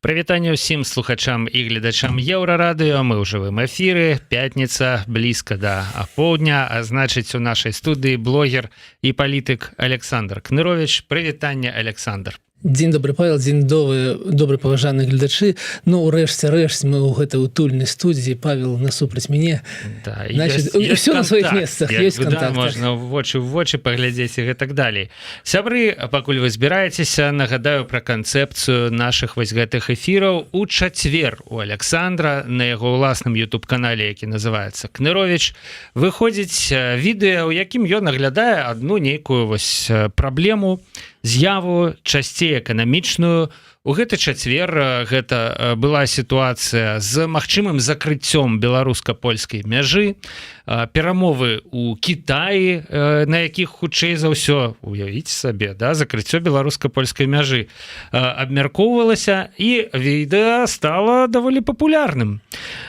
Прывітанне ўсім слухачам і гледачам Еўрарадыё. Мы ў жывым эфіры. Пятніца, блізка да апоўдня, а значыць, у нашай студыі блогер і палітык Александр Кнырович. Прывітанне, Александр. Дзень добры, Павел, дзень добры, паважаныя гледачы. Ну, урэшце мы ў гэтай утульнай студыі, Павел насупраць мяне. Да, значит, все на своих местах, есть контакт. Можна в вочы паглядзець і гэтак далей. Сябры, пакуль вы збіраецеся, нагадаю пра канцэпцыю нашых вось гэтых эфіраў. У чацвер у Александра на яго ўласным YouTube-канале, які называецца Кнырович, выходзіць відэа, у якім ён аглядае адну нейкую вось праблему, з'яву, часцей эканамічную. У гэты чацвер гэта была сітуацыя з магчымым закрыццём беларуска-польскай мяжы, перамовы ў Кітаі, на якіх хутчэй за ўсё, уявіце сабе, да, закрыццё беларуска-польскай мяжы абмяркоўвалася, і відэа стала даволі папулярным.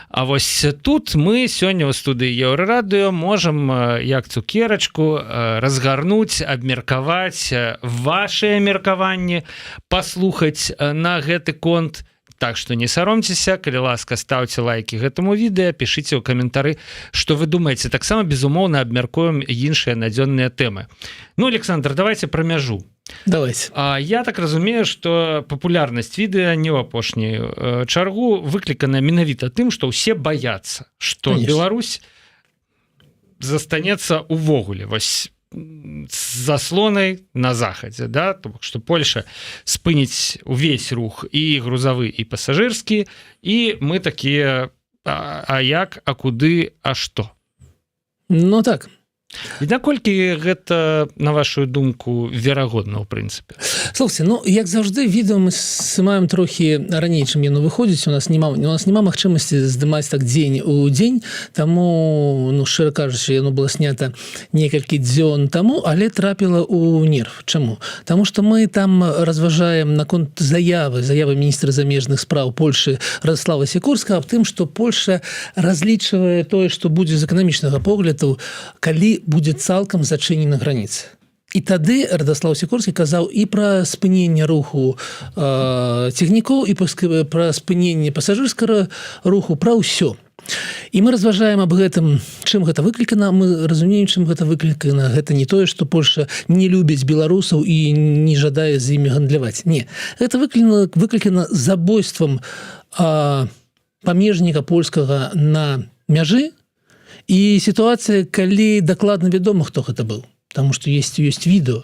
А вось тут мы сёння ў студыі Еўрарадыё можам, як цукерачку, разгарнуць, абмеркаваць вашыя меркаванні, паслухаць на гэты конт. Так што не саромцеся, калі ласка, ставце лайкі гэтаму відэа, пішыце ў каментары, што вы думаеце. Таксама, безумоўна, абмяркуем іншыя надзённыя тэмы. Ну, Александр, давайте пра мяжу. Давайте. Я так разумею, што папулярнасць відэа не ў апошнюю чаргу выклікана менавіта тым, што ўсе баяцца, што Беларусь застанецца ўвогуле вось з заслонай на захадзе, да? То бок, што Польша спыніць увесь рух і грузавы, і пасажырскі, і мы такія, а як, а куды, а што? Ну так. І наколькі гэта, на вашу думку, верагодна, ў прынцыпе? Слухайте, ну, як заўжды, відэо мы сымаем трохі раней, чым яно выходзіць. У нас няма магчымасці здымаць так дзень у дзень, таму, ну, шчыра кажучы, яно было снята некалькі дзён таму, але трапіла ў нерв. Чаму? Таму што мы там разважаем наконт заявы міністра замежных спраў Польшы Радослава Сікорскага аб тым, што Польша разлічвае тое, што будзе з эканамічнага погляду, калі будзе цалкам зачынена граніца. І тады Радослав Сікорскі казаў і пра спыненне руху цягнікоў, і пра спыненне пасажырскага руху, пра ўсё. І мы разважаем аб гэтым, чым гэта выклікана. Мы разумеем, чым гэта выклікана. Гэта не тое, што Польша не любіць беларусаў і не жадае з імі гандляваць. Не. Гэта выклікана забойствам памежніка польскага на мяжы. І сітуацыя, калі дакладна вядома, хто гэта быў. Таму што ёсць відэо,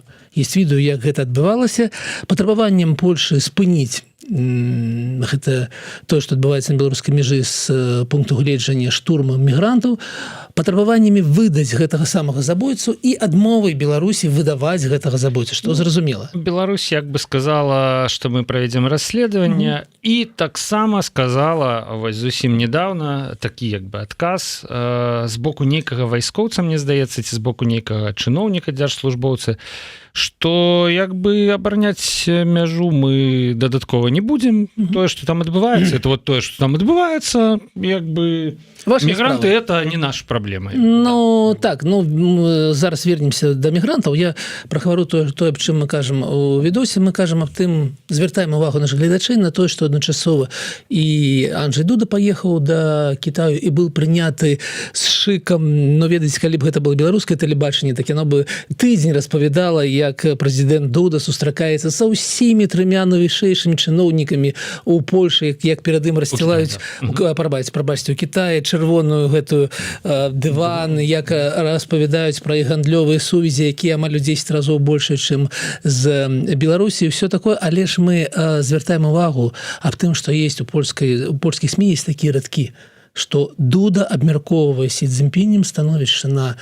як гэта адбывалася. Патрабаваннем Польшы спыніць гэта тое, што адбываецца на беларускай мяжы з пункту гледжання штурму мігрантаў, патрабаваннямі выдаць гэтага самага забойцу і адмовай Беларусі выдаваць гэтага забойцу, што зразумела. Беларусь як бы сказала, што мы правядзем расследаванне, і таксама сказала вось зусім недавно такі як бы адказ з боку нейкага вайскоўца, мне здаецца, ці з боку нейкага чыноўніка дзяржслужбоўцы, што як бы абараняць мяжу мы дадаткова не будем. Тое, што там адбываецца, это вот тое, што там адбываецца, як бы мігранты это не наша праблема. Ну так, ну зараз вернемся да мігрантаў. Я прагавару тое, аб чым мы кажам у відосе. Мы кажам аб тым, звяртаем увагу нашых гледачэй на тое, што адначасова і Анджэй Дуда паехаў да Кітаю і быў прыняты з шыкам. Ну, ведаеце, калі б гэта было беларускае тэлебачанне, так яно бы тыдзень распавядала, як прэзідэнт Дуда сустракаецца са ўсімі трымя найвышэйшымі чыноўнікамі ў Польшы, як перад ім рассцілаюць, прабачце, у Кітаі чырвоную гэтую дыван, як распавядаюць пра іх гандлёвыя сувязі, якія амаль у 10 разоў большыя, чым з Беларусі, ўсё такое. Але ж мы звяртаем увагу аб тым, што есть у польскіх СМІ есть такія радкі, што Дуда абмяркоўвае Сі Цзіньпінем становішча на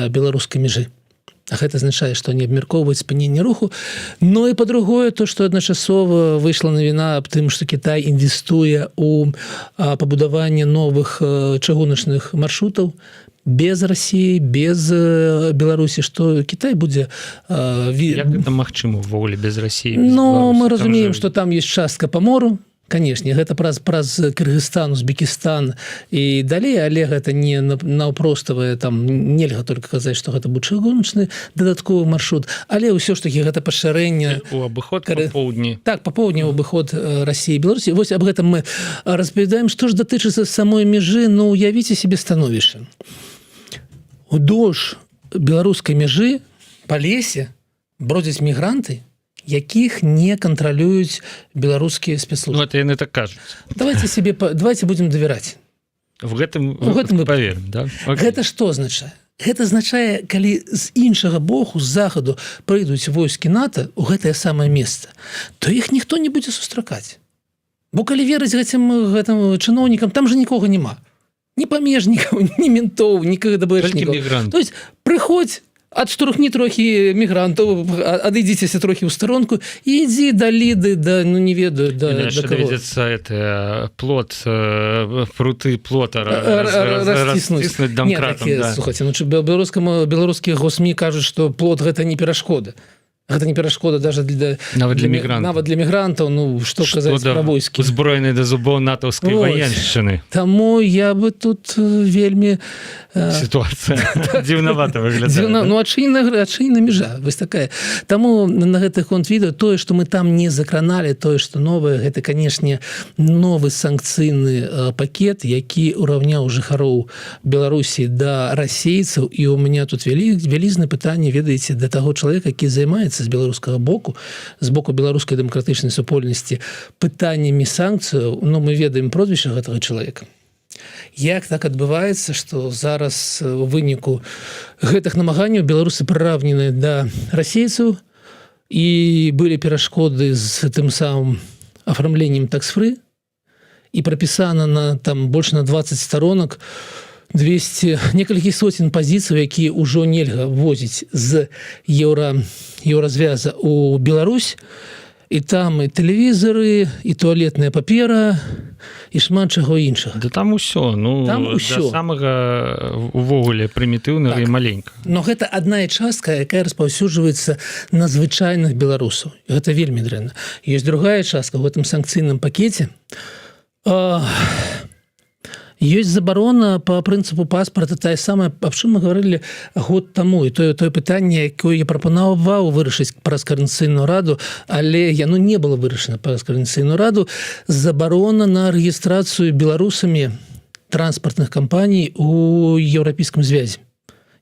беларускай мяжы. А гэта азначае, што не абмяркоўваюць спыненне руху. Ну і па-другое, то, што адначасова выйшла навіна аб тым, што Кітай інвестуе ў пабудаванне новых чыгуначных маршрутаў без России, без Беларусі, што Кітай будзе... Як гэта магчыма ўвогуле без России? Ну, мы разумеем, што там ёсць частка па мору, Канешне, гэта праз Кыргызстан, Узбекістан і далей, але гэта не наўпроставае, там нельга только казаць, што гэта будзе чыгуначны дадатковы маршрут, але ўсё ж таки гэта пашырэнне у абыход па поўдні. Так, па поўдні абыход России і Беларусі. Вось аб гэтым мы распавядаем. Што ж датычыцца самой мяжы, ну уявіце себе становішча. Удоўж беларускай мяжы па лесе бродзяць мігранты, якіх не кантралююць беларускія спецслужбы. Ну, это яны так кажуць. Давайте будем давяраць. В гэтым паверым, да? Гэта што азначае? Гэта азначае, калі з іншага боку, з захаду прыйдуць войскі НАТО ў гэтае самае месца, то іх ніхто не будзе сустракаць. Бо калі верыць гэтым чыноўнікам, там же нікога няма. Ні памежнікаў, ні ментоў, ні КГБшнікаў. То есть прыходзь, адштурхні трохі мігрантаў, адыдзіцеся трохі ў старонку і ідзі да Ліды, да, ну не ведаю, да каго. Это плот, пруты плота расціснуць домкратам. Слухайце, ну беларускія госмі кажуць, што плот гэта не перашкода. Гэта не перашкода даже нават для мігрантаў, ну што казаць пра войскі. Узброены да зубоў натаўскай ваеншчыны. Таму я бы тут вельмі сітуацыя дзіўнавата выглядае. Ну адчынена мяжа, вось такая. Таму на гэты конт відэа тое, што мы там не закраналі, тое, што новае, гэта, канешне, новы санкцыйны пакет, які ўраўняў жыхароў Беларусі да расейцаў, і у меня тут вялізнае пытанне, ведаеце, да таго чалавека, які займаецца з беларускага боку, з боку беларускай дэмакратычнай супольнасці пытаннямі санкцыяў, ну мы ведаем прозвішча гэтага чалавека. Як так адбываецца, што зараз у выніку гэтых намаганняў беларусы прыравнены да расейцаў і былі перашкоды з тым самым афармленнем такс-фры і прапісана на там больш на 20 сторонак 200, некалькі сотен пазіцый, якія ўжо нельга возіць з еўразвяза ў Беларусь, і там і тэлевізары, і туалетная папера, і шмат чаго іншага. Да там усё, ну там усё. Да самага увогуле прымітыўнага і маленька. Но гэта адна частка, якая распаўсюджваецца на звычайных беларусаў. І гэта вельмі дрэнна. Ёсць другая частка ў гэтым санкцыйным пакеце. Ёсць забарона па прынцыпу паспарта, тая самая, аб чым мы гаварылі год таму, і тое пытанне, якое я прапанаваў вырашыць праз Коордынацыйную раду, але яно не было вырашана праз Коордынацыйную раду, забарона на рэгістрацыю беларусамі транспартных кампаній у Еўрапейскім звязе.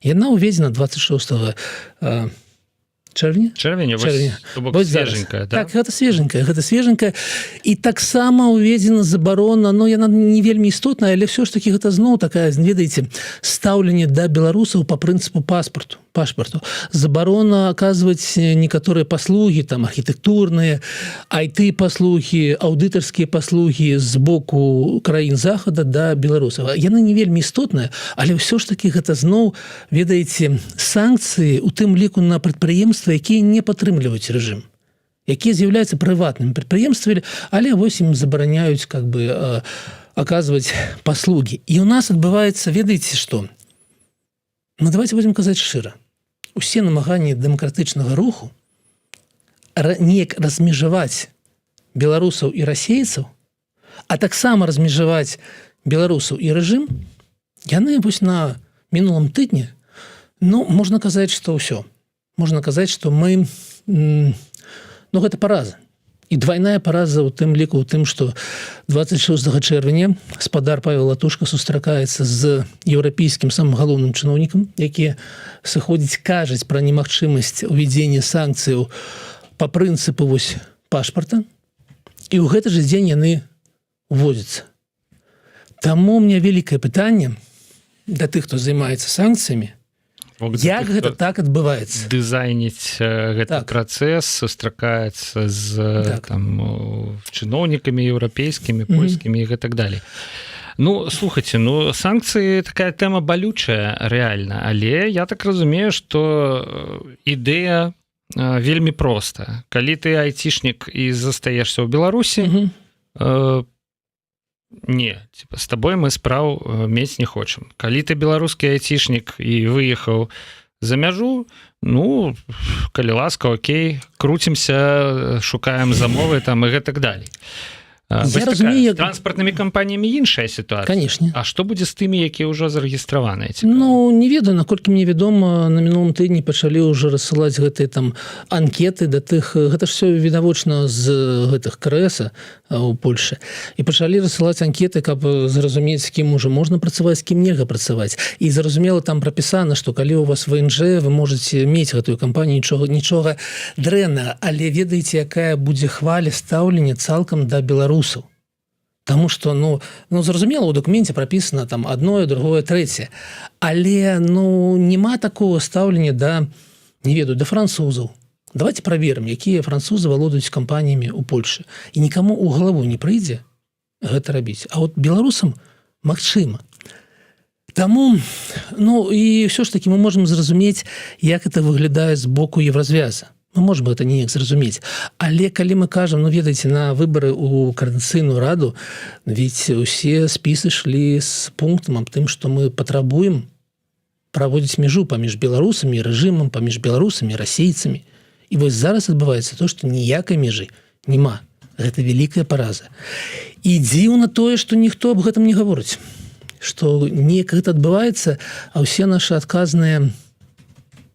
Яна ўведзена 26 чэрвеня. Свеженькая, да? Так, гэта свеженькая. І таксама ўведзена забарона, но яна не вельмі істотная, але ўсё ж таки гэта зноў такая, ведаеце, стаўленне да беларусаў па прынцыпу пашпарту. Забарона аказваць некаторыя паслугі, там архітэктурныя, IT-паслугі, аўдытарскія паслугі з боку краін захада да беларусаў. Яна не вельмі істотная, але ўсё ж таки гэта зноў, ведаеце, санкцыі у тым ліку на прадпрыемствы, якія не падтрымліваюць рэжым, якія з'яўляюцца прыватнымі прадпрыемствамі, але вось ім забараняюць как бы аказваць паслугі. І у нас адбываецца, ведаеце што? Ну давайте будем казаць шчыра. Усе намаганні дэмакратычнага руху неяк размежаваць беларусаў і расейцаў, а таксама размежаваць беларусаў і рэжым, яны вось на мінулым тыдні, ну можна казаць, што ўсё. Можна казаць, што мы, ну гэта параза. І двайная параза ў тым ліку, у тым, што 26 чэрвеня спадар Павел Латушка сустракаецца з еўрапейскім самым галоўным чыноўнікам, які сыходзіць, кажуць пра немагчымасць увядзення санкцыяў па прынцыпу вось пашпарта, і ў гэты ж дзень яны уводзяцца. Таму у меня вялікае пытанне да тых, хто займаецца санкцыямі, як гэта так адбываецца? Дызайніць гэты працэс, сустракаецца з чыноўнікамі еўрапейскімі, польскімі і гэтак далей. Ну, слухайце, ну санкцыі такая тэма балючая рэальна, але я так разумею, што ідэя вельмі простая. Калі ты айцішнік і застаешся ў Беларусі, не, з табой мы спраў мець не хочам. Калі ты беларускі айцішнік і выехаў за мяжу, ну, калі ласка, окей, круцімся, шукаем замовы там і гэтак далей. разумею, транспартнымі кампаніямі іншая сітуацыя. Конечно. А што будзе з тымі, якія ўжо зарэгістраваныя? Ну, не ведаю, наколькі мне вядома, на мінулым тыдні пачалі ўжо рассылаць гэтыя там анкеты да тых, гэта ж все відавочна з гэтых КРС у Польшы. І пачалі рассылаць анкеты, каб зразумець, з кім уже можна працаваць, з кім нельга працаваць. І зразумела, там прапісана, што калі у вас ВНЖ, вы можете мець гэтую кампанію, нічога дрэннага, але ведаеце, якая будзе хваля стаўлення цалкам да беларусаў. Таму што ну зразумела, у дакуменце прапісана там адное, другое, трэцяе. Але няма такого стаўлення да, не ведаю, да французаў. Давайте праверым, якія французы валодаюць кампаніямі ў Польшы. І нікаму ў галаву не прыйдзе гэта рабіць. А от беларусам магчыма. Таму і ўсё ж такі мы можам зразумець, як это выглядае з боку Евразвяза. Мы можем это неяк зразумець. Але калі мы кажам, ведаеце, на выбары ў Коордынацыйную раду, ведь усе спісы шлі з пунктам аб тым, што мы патрабуем праводзіць мяжу паміж беларусамі і рэжымам, паміж беларусамі і расейцамі. І вось зараз адбываецца то, што ніякай мяжы няма. Гэта вялікая параза. І дзіўна тое, што ніхто аб гэтым не гаворыць. Што неяк гэта адбываецца, а ўсе нашы адказныя,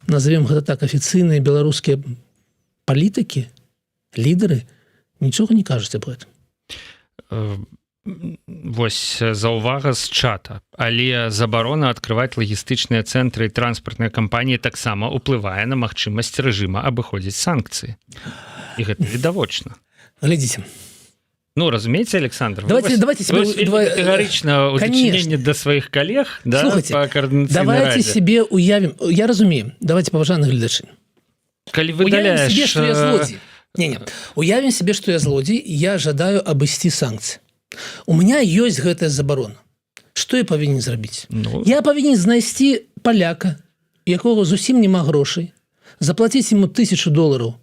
назовем гэта так, афіцыйныя беларускія палітыкі, лідары, нічога не кажуць аб гэтым. Вось заўвага з чата. Але забарона адкрываць лагістычныя цэнтры і транспартныя кампаніі таксама ўплывае на магчымасць рэжыма абыходзіць санкцыі. І гэта відавочна. Глядзіце. Разумееце, Александр, давайте катэгарычна ў дачыненні да сваіх калег, да, па Коордынацыйнай радзе. Давайте себе уявім, я разумею, давайте, паважаны гледачы. Калі выдаляеш... Уявім себе, што я злодзей. Уявім себе, што я злодзей, і я жадаю абысці санкцыі. У меня ёсць гэтая забарона. Што я павінен зрабіць? Я павінен знайсці паляка, якога зусім няма грошай, заплаціць ему $1000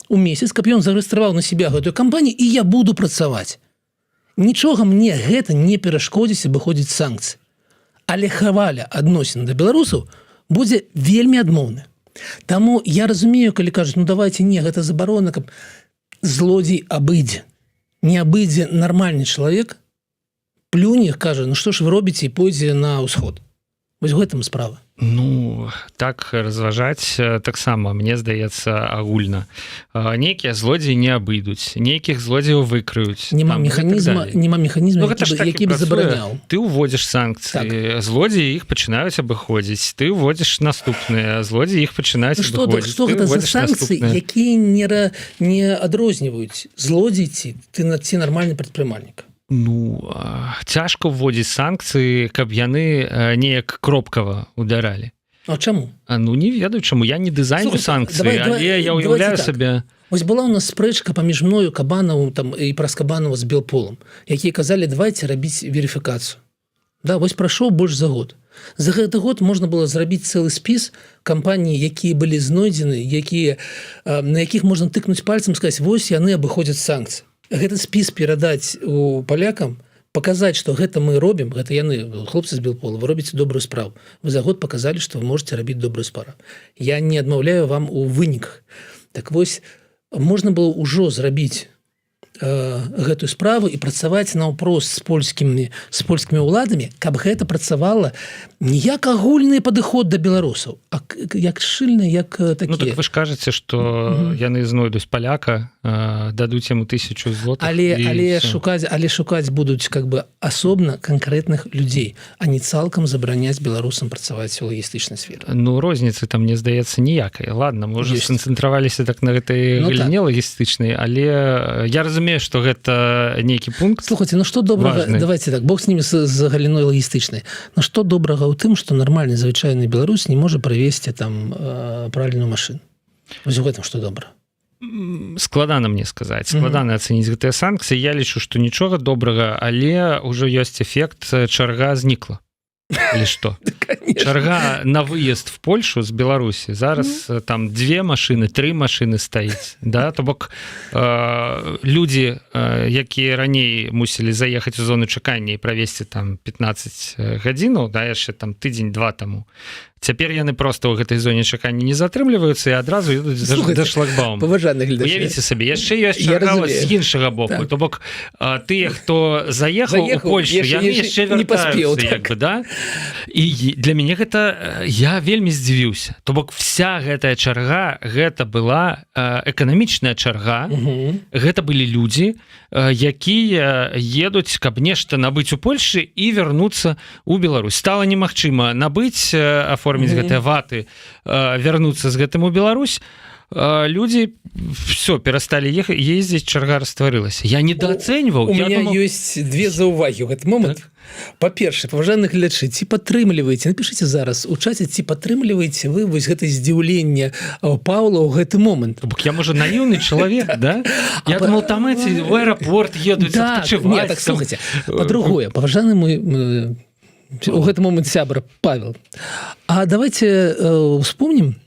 у месяц, каб ён зарэгістраваў на себя гэтую кампанію, і я буду працаваць. Нічога мне гэта не перашкодзіць абыходзіць санкцыі. Але хваля адносін да беларусаў будзе вельмі адмоўная. Таму я разумею, калі кажуць, давайте не, гэта забарона, каб злодзей абыдзе. Не абыдзе нармальны чалавек, плюне, кажа, што ж вы робіце, і пойдзе на ўсход. Вось гэтым справа. Так разважаць таксама, мне здаецца, агульна. Нейкія злодзеі не абыдуць, нейкіх злодзеяў выкрыюць. Няма механізма, які бы забараняў. Ты ўводзіш санкцыі, злодзеі іх пачынаюць абыходзіць, ты ўводзіш наступныя, злодзеі іх пачынаюць абыходзіць. Што гэта за санкцыі, якія не адрозніваюць злодзей ці нармальны прадпрымальнік? Цяжка ўводзіць санкцыі, каб яны неяк кропкава ударалі. А чаму? Не ведаю, чаму. Я не дызайню санкцыі, але я ўяўляю сабе... Вось была ў нас спрэчка паміж мною, Кабанавым і праз Кабанова з Белполам, якія казалі, давайте рабіць верыфікацыю. Вось прайшоў больш за год. За гэты год можна было зрабіць цэлы спіс кампаній, якія былі знойдзены, на якіх можна тыкнуць пальцам, сказаць, вось яны абыходзяць санкцыі. Гэты спіс перадаць у палякам, паказаць, што гэта мы робім, гэта яны, хлопцы з Белпола, вы робіце добрую справу. Вы за год паказалі, што вы можете рабіць добрую справу. Я не адмаўляю вам у выніках. Так вось, можна было ўжо зрабіць гэтую справу і працаваць наўпрост з польскімі ўладамі, каб гэта працавала не як агульны падыход да беларусаў, а як шчыльны, як такі. Так вы ж кажаце, што яны знойдуць паляка, дадуць яму 1000 злотых. Але шукаць будуць асобна канкрэтных людзей, а не цалкам забараняць беларусам працаваць у лагістычнай сферы. Розніцы там, мне здаецца, ніякай. Ладно, мы ўжо сканцэнтраваліся так на гэтай галіне лагістычнай, але я разумею, што гэта нейкі пункт. Слухайце, што добрага, давайте так, бог з німі з галіной лагістычнай. Што добрага ў тым, што нармальны звычайны беларус не можа правесці там правільную машыну. Вось у гэтым што добра. Складана мне сказаць, складана ацэніць гэтыя санкцыі. Я лічу, што нічога добрага, але ўжо ёсць эфект, чарга знікла. Или што? Чарга на выезд в Польшу з Беларусі. Зараз там 2 машыны, 3 машыны стаіць. То бок людзі, якія раней мусілі заехаць у зону чакання і правесці там 15 гадзінаў, яшчэ там тыдзень-два таму, Цяпер яны просто ў гэтай зоне чакання не затрымліваюцца і адразу ідуць да шлагбаума. Паважаны гледачы. Уявіце сабе, яшчэ ёсць чарга з іншага боку. То бок тыя, хто заехаў у Польшу, яны яшчэ вяртаюцца, як бы, да? І для мяне гэта, я вельмі здзівіўся. То бок вся гэтая чарга, гэта была эканамічная чарга, гэта былі людзі, якія едуць, каб нешта набыць у Польшы і вярнуцца ў Беларусь. Стала немагчыма набыць, аформіць гэтыя ваты, вярнуцца з гэтым у Беларусь, людзі все перасталі ездзіць, чарга растварылася. Я недооцэньваў. У меня ёсць две заўвагі ў гэты момант. Па-першае, паважаны гледачы, ці падтрымліваеце, напішыце зараз у чаце, ці падтрымліваеце вы вось гэта здзіўленне Паўла ў гэты момант. Бок я, можа, наіўны чалавек, да? Я думал, там эти в аэропорт едуць адпачываць. Так, слухайце, па-другое, паважаны мой у гэты момант сябра Павел. А давайте вспомнім,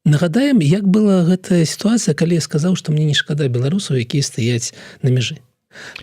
нагадаем, як была гэтая сітуацыя, калі я сказаў, што мне не шкада беларусаў, якія стаяць на мяжы.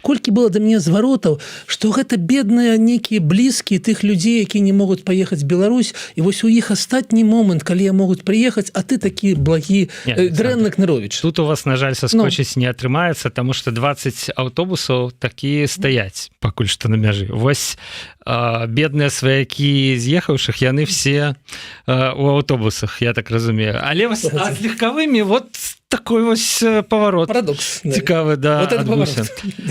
Колькі было да мяне зваротаў, што гэта бедныя нейкія блізкія тых людзей, якія не могуць паехаць в Беларусь, і вось у іх астатні момант, калі я могуць прыехаць, а ты такі благі дрэнна Кныровіч. Тут у вас, на жаль, саскочыць не атрымаецца, таму што 20 аўтобусаў такі стаяць пакуль што на мяжы. Вось бедныя сваякі з'ехаўшых, яны все у аўтобусах, я так разумею. Але з легкавымі вот такой вось паварот. Парадокс. Цікавы, да, вот адбыўся.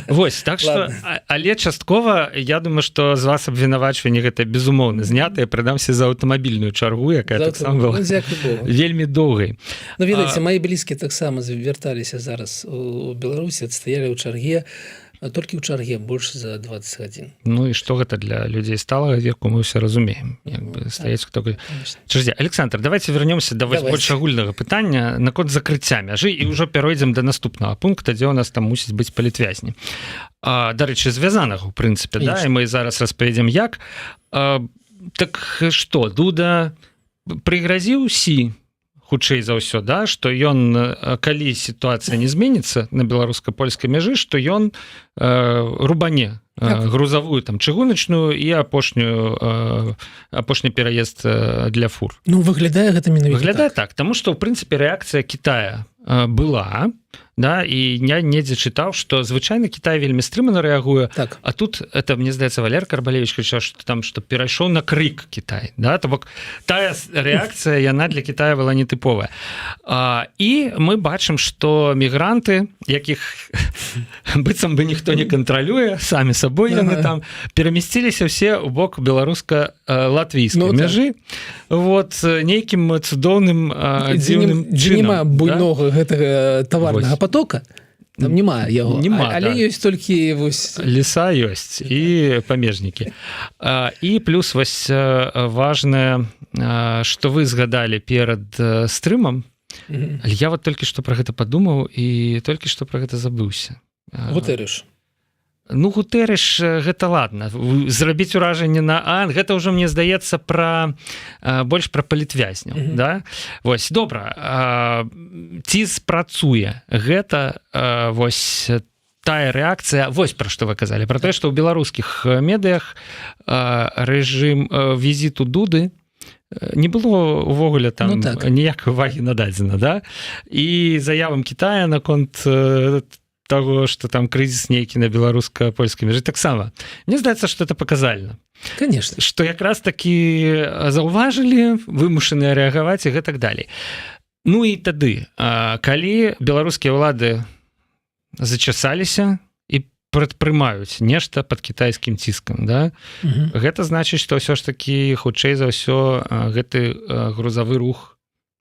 Вось, так што, але часткова, я думаю, што з вас абвінавачванне гэта безумоўна знятае, прынамсі за аўтамабільную чаргу, якая таксама была вельмі доўгай. Ну, ведаеце, мои блізкія таксама вярталіся зараз у Беларусі, адстаялі ў чарге, толькі ў чарге больш за 20 гадзін. Ну і што гэта для людзей сталага веку, мы ўсе разумеем. Стаяць хто... Чаждзе, Александр, давайте вернемся да больш агульнага пытання наконт закрыцця мяжы і ўжо перайдзем да наступнага пункта, дзе у нас там мусіць быць палітвязні. Дарэчы, звязанага, у прынцыпе, да, і мы зараз распавядзем як. Так што, Дуда прыгразіў Сі, хутчэй за ўсё, да, што ён, калі сітуацыя не зменіцца на беларуска-польскай мяжы, што ён рубане грузавую там чыгуначную і апошні пераезд для фур. Ну, выглядае гэта менавіта. Выглядае так, таму што, ў прынцыпе, рэакцыя Китая была, да, і я недзе чытаў, што звычайна Кітай вельмі стрымана рэагуе, так. А тут, это, мне здаецца, Валер Карбалевич крычаў, што там, што перайшоў на крык Кітай, да, то бок тая рэакцыя, яна для Китая была нетыповая. І мы бачым, што мігранты, якіх быццам бы ніхто не кантралюе, самі сабой яны там перамясціліся ўсе ў бок беларуска-латвійскай мяжы, вот, нейкім цудоўным дзіўным чынам. Нема буйнога гэтага таварнага потока, там няма яго, але ёсць толькі вось... Леса ёсць і памежнікі. І плюс вось важнае, што вы згадалі перад стрымам, але я вот толькі што пра гэта падумаў і толькі што пра гэта забыўся. Гутэрыш. Ну, Гутэрыш, гэта ладно. Зрабіць уражанне на гэта ўжо, мне здаецца, больш пра палітвязняў, да? Вось, добра. Ці спрацуе гэта вось тая рэакцыя, вось пра што вы казалі, пра тое, што ў беларускіх медыях рэжым візіту Дуды не было увогуле там ніякай увагі нададзена, да? І заявам Китая наконт того, что там крызіс нейкі на беларуска-польскай мяжы таксама. Мне здаецца, што это паказальна. Конечно. Што якраз такі заўважылі, вымушаныя рэагаваць і гэтак далей. Ну і тады, калі беларускія ўлады зачасаліся і прадпрымаюць нешта пад кітайскім ціскам, да? Гэта значыць, што ўсё ж такі хутчэй за ўсё гэты грузавы рух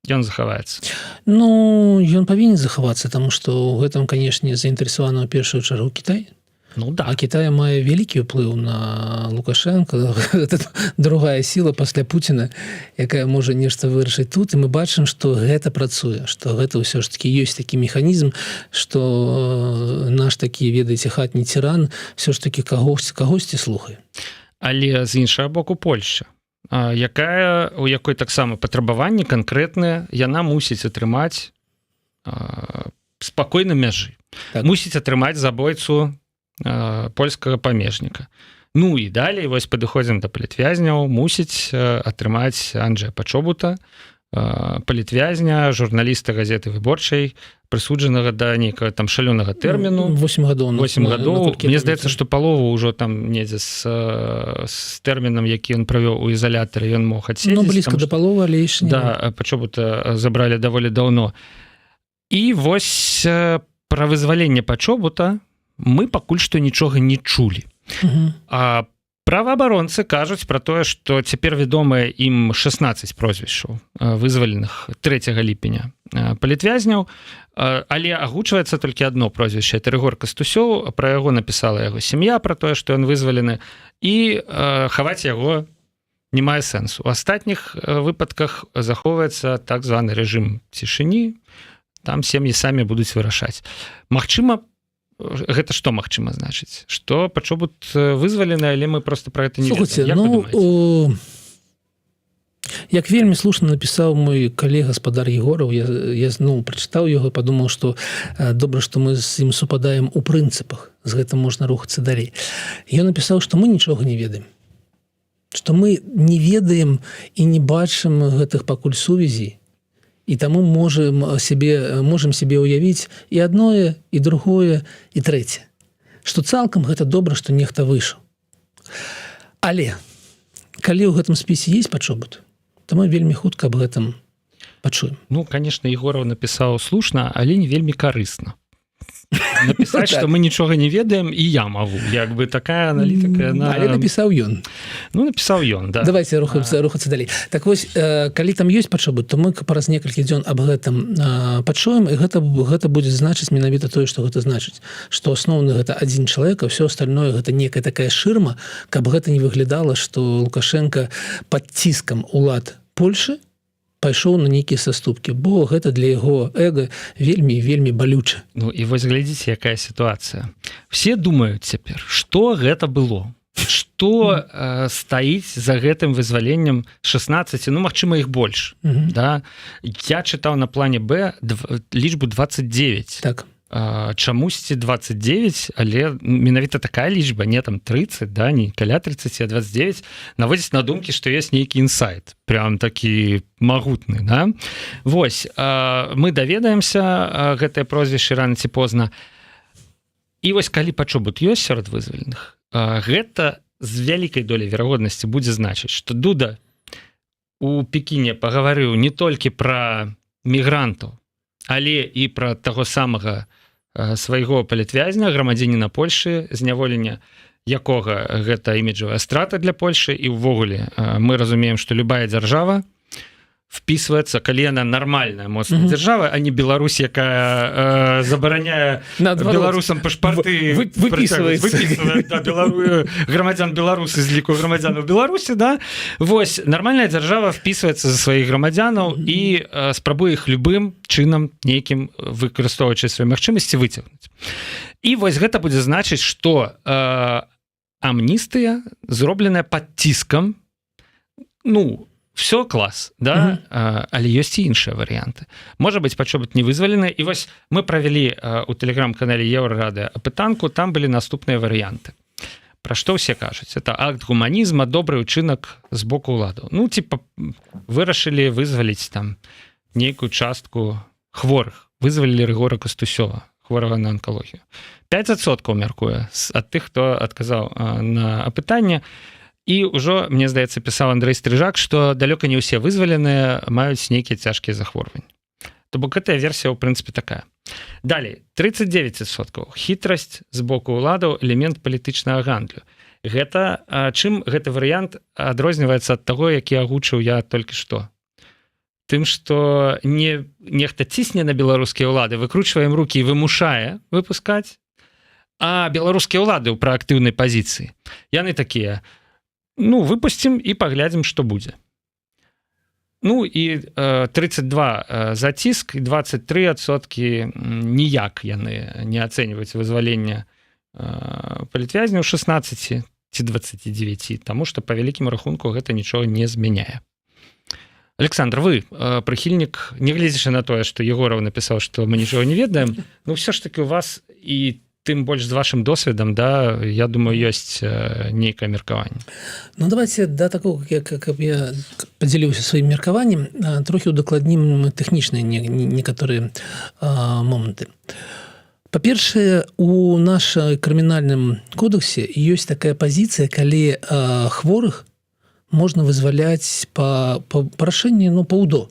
ён захаваецца. Ну, ён павінен захавацца, таму што ў гэтым, канешне, заінтарэсаваны ў першую чаргу Кітай. Ну, да. А Кітай мае вялікі ўплыў на Лукашенка, другая сіла пасля Пуціна, якая можа нешта вырашыць тут, і мы бачым, што гэта працуе, што гэта ўсё ж такі ёсць такі механізм, што наш такі, ведаеце, хатні тиран ўсё ж такі кагосьці слухае. Але з іншага боку Польшча, у якой таксама патрабаванні канкрэтныя, яна мусіць атрымаць спакойна мяжы. Так. Мусіць атрымаць забойцу польскага памежніка. Ну і далей вось падыходзім да палітвязняў, мусіць атрымаць Анджэя Пачобута, палітвязня, журналіста газеты «Выборчай», прысуджанага да нейкага там шалёнага тэрміну. 8 гадоў. 8 гадоў. Мне здаецца, што палову ўжо там недзе з тэрмінам, які ён правёў у ізалятары, ён мог адседзець. Ну, блізка да паловы, але яшчэ не. Да, Пачобута забралі даволі даўно. І вось пра вызваленне Пачобута мы пакуль што нічога не чулі. А праваабаронцы кажуць пра тое, што цяпер вядомыя ім 16 прозвішчаў вызваленых 3 ліпеня палітвязняў, але агучваецца толькі адно прозвішча, это Рыгор Кастусёў, пра яго напісала яго сям'я, пра тое, што ён вызвалены, і хаваць яго не мае сэнсу. У астатніх выпадках захоўваецца так званы рэжым цішыні, там сем'і самі будуць вырашаць. Магчыма, гэта што магчыма значыць? Што Пачобут вызвалены, але мы просто пра гэта не ведаем. Як вельмі слушна напісаў мой калега гаспадар Егораў, я прачытаў яго, падумаў, што добра, што мы з ім супадаем у прынцыпах, з гэтым можна рухацца далей. Ён напісаў, што мы нічога не ведаем, што мы не ведаем і не бачым гэтых пакуль сувязей, і таму можам себе ўявіць і адное, і другое, і трэцяе. Што цалкам гэта добра, што нехта выйшаў. Але, калі ў гэтым спісе есть Пачобут, то мы вельмі хутка аб гэтым пачуем. Ну, конечно, Егораў напісаў слушна, але не вельмі карысна. Напісаць, што мы нічога не ведаем, і я магу. Як бы такая аналітыка... Але напісаў ён. Ну, напісаў ён, да. Давайте рухацца далей. Так вось, калі там ёсць Пачобут, то мы праз некалькі дзён аб гэтым пачуем, і гэта будзе значыць менавіта тое, што гэта значыць. Што асноўны гэта адзін чалавек, а ўсё остальное гэта некая такая шырма, каб гэта не выглядала, што Лукашенко пад ціскам улад Польшы пайшоў на нейкія саступкі, бо гэта для яго эго вельмі балюча. Ну і вось глядзіце, якая сітуацыя. Все думаюць цяпер, што гэта было, што стаіць за гэтым вызваленнем 16, ну, магчыма, іх больш. Да? Я чытаў на плане Б лічбу 29. Так. Чамусьці 29, але менавіта такая лічба, не там 30, да, не каля 30, а 29, наводзіць на думкі, што ёсць нейкі інсайт, прям такі магутны, да? Вось, мы даведаемся гэтае прозвішча рана ці позна. І вось калі Пачобут ёсць сярод вызваленых, гэта з вялікай долей верагоднасці будзе значыць, што Дуда у Пекіне пагаварыў не толькі пра мігрантаў, але і пра таго самага свайго палітвязня, грамадзяніна Польшы, зняволення якога гэта іміджавая страта для Польшы, і ўвогуле мы разумеем, што любая дзяржава впісваецца, калі яна нармальная моцная дзяржава, а не Беларусь, якая забараняе беларусам пашпарты выпісвае грамадзян Беларусы з ліку грамадзянаў Беларусі, да? Вось, нармальная дзяржава впісваецца за сваіх грамадзянаў і спрабуе іх любым чынам нейкім, выкарыстоўваючы свае магчымасці, выцягнуць. І вось гэта будзе значыць, што амністыя зробленая пад ціскам, ну, все клас, да? Але ёсць і іншыя варыянты. Можа быць, Пачобут не вызвалены. І вось мы правялі у тэлеграм-канале Еўрарады апытанку, там былі наступныя варыянты. Пра што ўсе кажуць? Это акт гуманізма, добры ўчынак з боку ўладаў. Ну, типа, вырашылі вызваліць там нейкую частку хворых. Вызвалілі Рыгора Кастусёва, хворага на онкалогію. 5% мяркуе ад тых, хто адказаў на апытанне. І ўжо, мне здаецца, пісаў Андрэй Стрыжак, што далёка не ўсе вызваленыя маюць нейкія цяжкія захворванні. То бок гэтая версія, ў прынцыпе, такая. Далей, 39%. Хітрасць з боку ўладаў, элемент палітычнага гандлю. Гэта, чым гэты варыянт адрозніваецца ад таго, які агучыў я толькі што? Тым, што нехта цісне на беларускія ўлады, выкручвае ім рукі і вымушае выпускаць, а беларускія ўлады ў праактыўнай пазіцыі. Яны такія... Ну, выпусцім і паглядзім, што будзе. Ну, і 32 за ціск, і 23% ніяк яны не ацэньваюць вызваленне палітвязняў 16 ці 29, таму што па вялікім рахунку гэта нічога не змяняе. Александр, вы прыхільнік, не гледзячы на тое, што Егораў напісаў, што мы нічога не ведаем, ну, ўсё ж таки у вас і тым больш з вашым досведам, да, я думаю, ёсць нейкае меркаванне. Ну, давайте да такого, как я подзяліўся сваім меркаваннем, трохі удакладнім тэхнічныя некаторыя моманты. Па-першае, у нашай крымінальным кодексе ёсць такая пазіцыя, калі хворых можна вызваляць па рашэнні, ну, па УДО.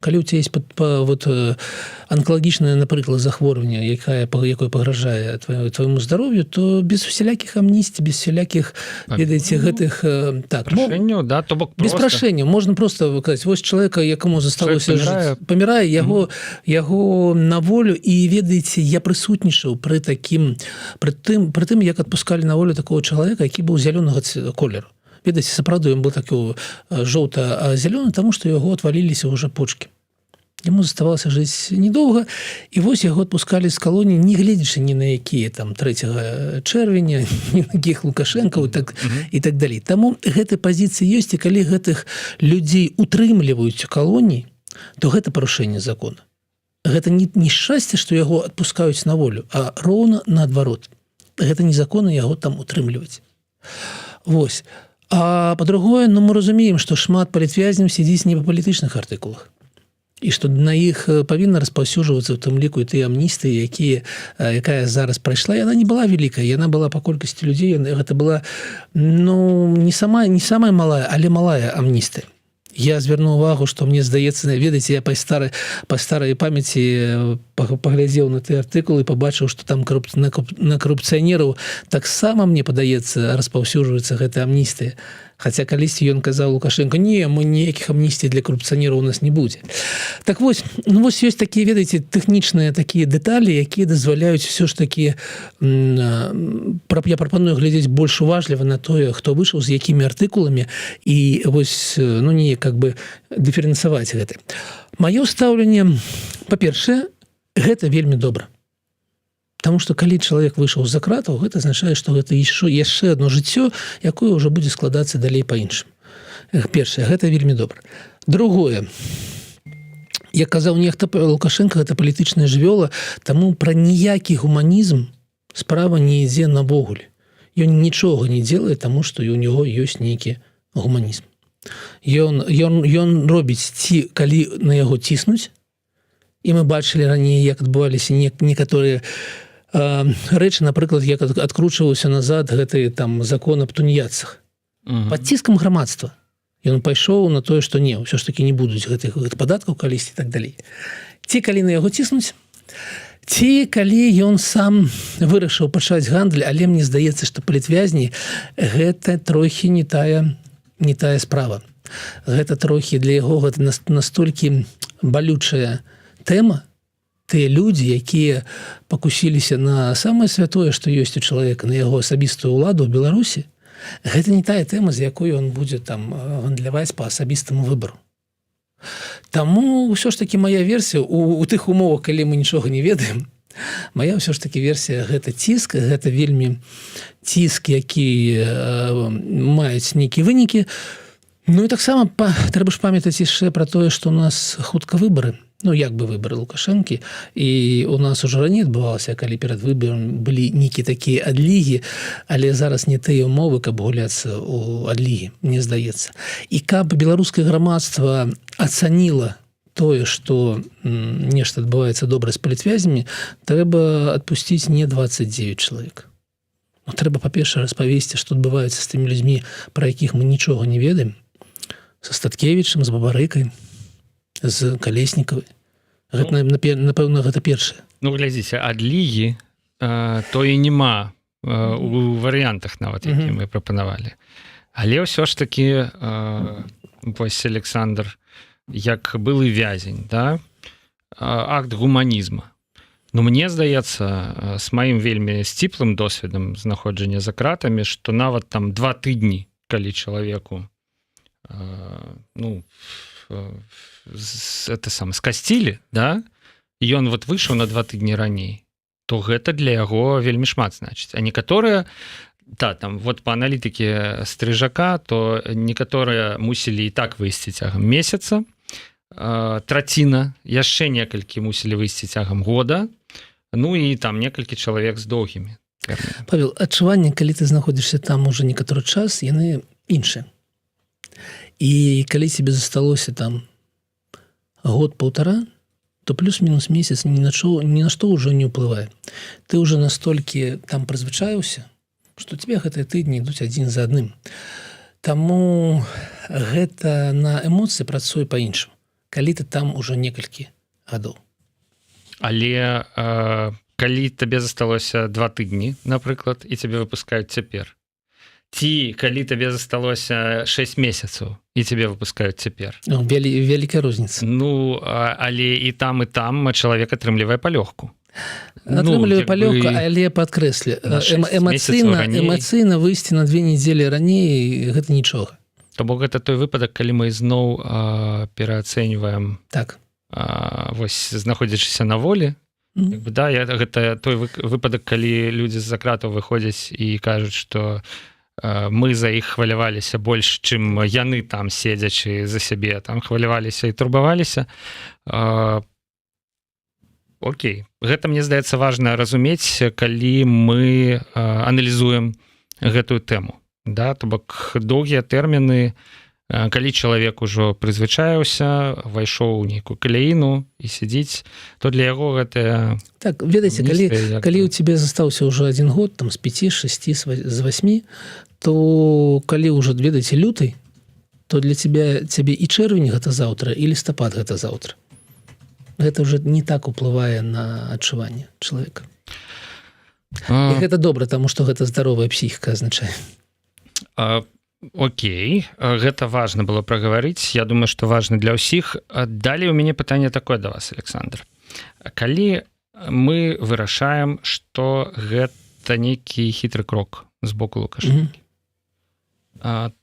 Калі у тебя есть вот онкалагічнае, напрыклад, захворванне, якое пагражае твоему здароўю, то без усялякіх амністій, без усялякіх, ведаеце, гэтых прашэнняў, да, то бок без прашэнняў можна просто казаць, вось чалавека, якому засталося памірае, яго на волю, і ведаеце, я прысутнічаў пры тым, як адпускалі на волю такого чалавека, які быў зялёнага колеру. Ведаеце, сапраўды, ён быў такі жоўта-зялёны, таму што яго отваліліся ўжо почкі. Яму заставалася жыць недоўга, і вось яго адпускалі з калоніі, не гледзячы ні на якія там 3 чэрвеня, ні на якіх Лукашэнкаў і так далей. Таму гэтай пазіцыі ёсць, і калі гэтых людзей утрымліваюць у калоніі, то гэта парушэнне закона. Гэта не шчасце, што яго адпускаюць на волю, а роўна наадварот. Гэта незаконна яго там утрымліваць. Вось. А па-другое, ну, мы разумеем, што шмат палітвязняў сядзіць не па палітычных артыкулах. І што на іх павінна распаўсюджвацца, у тым ліку, і тыя амністыі, якая зараз прайшла, яна не была вялікая, яна была па колькасці людзей, гэта была, ну, не самая малая, але малая амністыя. Я звярнуў увагу, што мне здаецца, ведаеце, я па старай памяці паглядзеў на тыя артыкулы і пабачыў, што там на карупцыянераў таксама, мне падаецца, распаўсюджваецца гэта амністыя. Хаця калісьці ён казаў Лукашенко, не, мы ніякіх амністій для карупцыянераў у нас не будзе. Так вось, ну вось ёсць такія, ведаеце, тэхнічныя такія дэталі, якія дазваляюць ўсё ж такі, я прапаную глядзець больш уважліва на тое, хто выйшаў, з якімі артыкуламі, і вось, ну, неяк как бы дыферэнцаваць гэта. Маё стаўленне, па-першае, гэта вельмі добра. Таму што калі чалавек выйшаў з-за кратаў, гэта азначае, што гэта яшчэ адно жыццё, якое ўжо будзе складацца далей па-іншым. Першае, гэта вельмі добра. Другое, як казаў нехта, Лукашенко гэта палітычная жывёла, таму пра ніякі гуманізм справа не ідзе навогуле. Ён нічога не делае, таму што у него ёсць нейкі гуманізм. Ён робіць калі на яго ціснуць, і мы бачылі раней, як адбываліся некаторыя рэчы, напрыклад, як адкручваўся назад гэты там закон аб тунеядцах. Пад ціскам грамадства. Ён пайшоў на тое, што не, ўсё ж такі не будуць гэтых падаткаў калісьці і так далей. Ці калі на яго ціснуць, ці калі ён сам вырашыў пачаць гандаль, але мне здаецца, што палітвязні гэта трохі не тая справа. Гэта трохі для яго гэта настолькі балючая тэма, тыя людзі, якія пакусіліся на самае святое, што ёсць у чалавека, на яго асабістую ўладу ў Беларусі, гэта не тая тэма, з якой ён будзе там гандляваць па асабістаму выбару. Таму ўсё ж такі мая версія, у тых умовах, калі мы нічога не ведаем, мая ўсё ж такі версія, гэта ціск, гэта вельмі ціск, які маюць нейкія вынікі. Ну і таксама трэба ж памятаць яшчэ пра тое, што у нас хутка выбары. Ну, як бы выбары Лукашэнкі, і у нас ужо раней адбывалася, калі перад выбарамі былі нейкія такія адлігі, але зараз не тыя ўмовы, каб гуляцца ў адлігі, мне здаецца. І каб беларускае грамадства ацаніла тое, што нешта адбываецца добра з палітвязнямі, трэба адпусціць не 29 чалавек. Ну, трэба, па-першае, распавесці, што адбываецца з тымі людзьмі, пра якіх мы нічога не ведаем, са Статкевічам, з Бабарыкай, з Калеснікавай. Напэўна, гэта першае. Ну, глядзіце, адлігі то і няма у варыянтах нават, які мы прапанавалі. Але ўсё ж такі вось Александр, як былы вязень, да? Акт гуманізма. Ну, мне здаецца, з маім вельмі сціплым досведам знаходжання за кратамі, што нават там 2 тыдні, калі чалавеку скасцілі, да? Ён вот выйшаў на 2 тыдні раней, то гэта для яго вельмі шмат значыць. А некаторыя, там вот па аналітыкі Стрыжака, то некаторыя мусілі і так выйсці цягам месяца, траціна, яшчэ некалькі мусілі выйсці цягам года, ну і там некалькі чалавек з доўгімі тэрмінамі. Павел, адчуванне, калі ты знаходзішся там уже некаторы час, яны іншыя. І калі тебе засталося там год-паўтара, то плюс-мінус месяц ні на што ўжо не ўплывае. Ты уже настолькі там прызвычаіўся, што тебе гэтыя тыдні ідуць адзін за адным. Таму гэта на эмоцыі працуе па-іншаму, калі ты там ужо некалькі гадоў. Але калі табе засталося 2 тыдні, напрыклад, і цябе выпускаюць цяпер, ці калі табе засталося 6 месяцаў і цябе выпускаюць цяпер. Вялікая розніца. Ну, але і там чалавек атрымлівае палёгку. Атрымлівае палёгку, але падкрэслю, эмацыйна выйсці на 2 нядзелі раней гэта нічога. То бок гэта той выпадак, калі мы зноў пераацэньваем, так. Вось знаходзячыся на волі. Да, гэта той выпадак, калі людзі з-за кратаў выходзяць і кажуць, што мы за іх хваляваліся больш, чым яны там, седзячы за сябе, там хваляваліся і турбаваліся. Окей. Гэта, мне здаецца, важна разумець, калі мы аналізуем гэтую тэму. Да? То бок доўгія тэрміны, калі чалавек ужо прызвычаіўся, вайшоў у нейкую каляіну і сядзіць, то для яго гэта... Так, ведаеце, калі ў цябе застаўся ўжо 1 год, там, з 5, 6, з 8, то калі ўжо, ведаеце, люты, то для цябе і чэрвень гэта заўтра, і лістапад гэта заўтра. Гэта ўжо не так уплывае на адчуванне чалавека. І гэта добра, таму што гэта здаровая псіхіка азначае. Окей, гэта важна было прагаварыць. Я думаю, што важна для ўсіх. Далей у мяне пытанне такое да вас, Александр. Калі мы вырашаем, што гэта нейкі хітры крок з боку Лукашэнкі,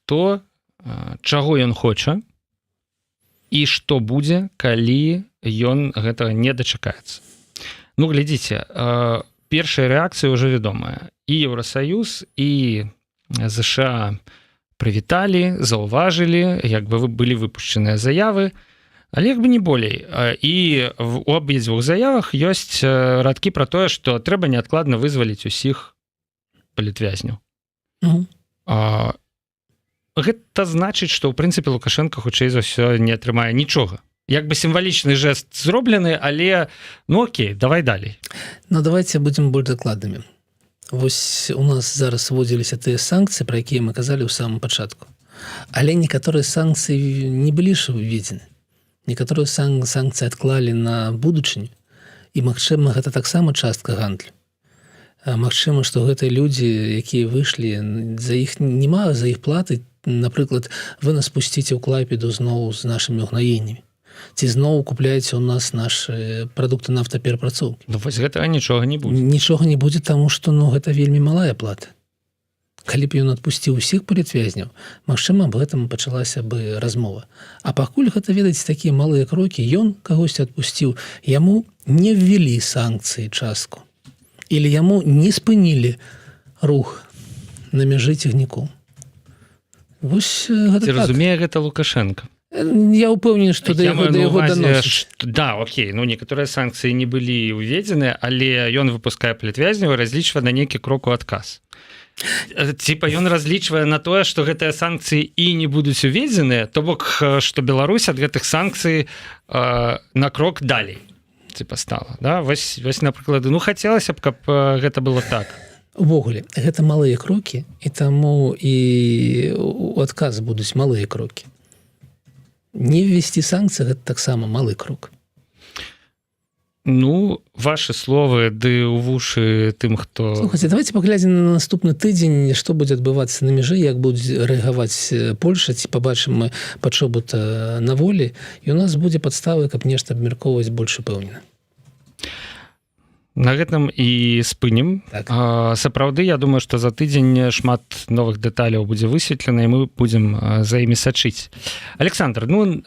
то чаго ён хоча і што будзе, калі ён гэтага не дачакаецца. Ну, глядзіце, першая рэакцыя ўжо вядомая. І Еўрасаюз, і ЗША прывіталі, заўважылі, як бы былі выпушчаныя заявы, але як бы не болей. І у абедзвюх заявах ёсць радкі пра тое, што трэба неадкладна вызваліць усіх палітвязняў. Гэта значыць, што ў прынцыпе Лукашенко хутчэй за ўсё не атрымае нічога. Як бы сімвалічны жэст зроблены, але ну окей, давай далей. Ну давайте будзем больш дакладнымі. Вось у нас зараз вводзіліся тыя санкцыі, пра якія мы казалі ў самым пачатку. Але некаторыя санкцыі не былі ж уведзены. Некаторыя санкцыі адклалі на будучыню, і, магчыма, гэта таксама частка гандлю. Магчыма, што гэтыя людзі, якія выйшлі, за іх нема, за іх платы, напрыклад, вы нас пусціце ў Клайпеду зноў з нашымі ўгнаеннямі. Ці зноў купляеце ў нас нашы прадукты нафтаперапрацоўкі. Ну вось гэтага нічога не будзе. Нічога не будзе, таму што гэта вельмі малая плата. Калі б ён адпусціў усіх палітвязняў, магчыма, аб гэтым пачалася бы размова. А пакуль гэта, ведаеце, такія малыя крокі, ён кагосьці адпусціў, яму не ввелі санкцыі частку. Или яму не спынілі рух на мяжы цягнікоў. Вось гэта так. Ці разумее гэта Лукашенко? Я ўпэўнены, што да яго даносіць. Да, окей, ну некаторыя санкцыі не былі ўведзены, але ён выпускае палітвязняў і разлічвае на нейкі крок у адказ. Типа ён разлічвае на тое, што гэтыя санкцыі і не будуць уведзеныя, то бок, што Беларусь ад гэтых санкцый на крок далей типа стала. Да? Вось, напрыклад, ну хацелася б, каб гэта было так. Увогуле, гэта малыя крокі, і таму і у адказ будуць малыя крокі. Не ввесці санкцыі, гэта таксама малы крок. Ну, ваши словы, ды ў вушы тым, хто... Слухайте, давайте паглядзім на наступны тыдзень, што будзе адбывацца на мяжы, як будзе рэагаваць Польша, ці пабачым мы пачобут на волі, і у нас будзе падставы, каб нешта абмяркоўваць больш упэўнена. На гэтым і спынім. Так. Сапраўды, я думаю, што за тыдзень шмат новых дэталяў будзе высветлена, і мы будзем за імі сачыць. Александр, ну,